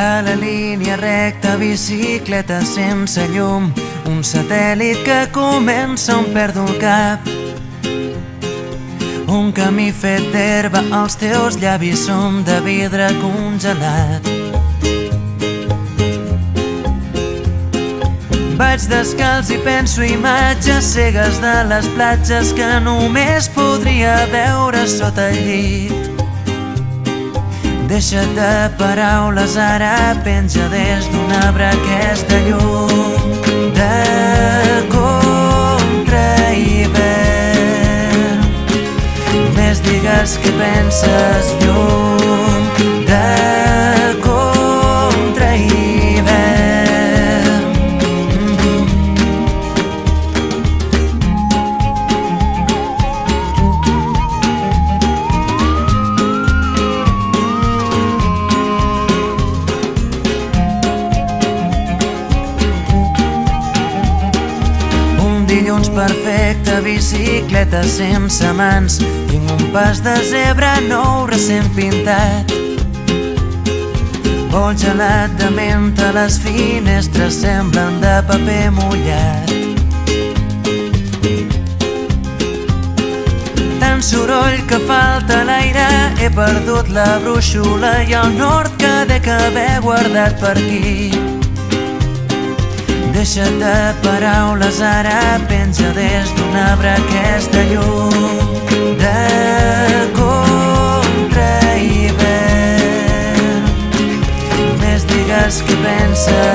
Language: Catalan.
A la línia recta, bicicleta sense llum, un satèl·lit que comença on perdo el cap. Un camí fet d'herba, els teus llavis són de vidre congelat. Vaig descalç i penso imatges cegues de les platges que només podria veure sota el llit. Deixa't de paraules, ara penja des d'un arbre aquesta llum de contra hivern. Només digues què penses, llum de contra hivern. Dilluns perfecte, bicicleta sense mans, tinc un pas de zebra nou recent pintat. Vol gelat de menta, les finestres semblen de paper mullat. Tant soroll que falta l'aire, he perdut la brúixola i el nord que dec haver guardat per aquí. Deixa't de paraules, ara penja des d'un arbre aquesta llum de contra hivern. Només digues què penses,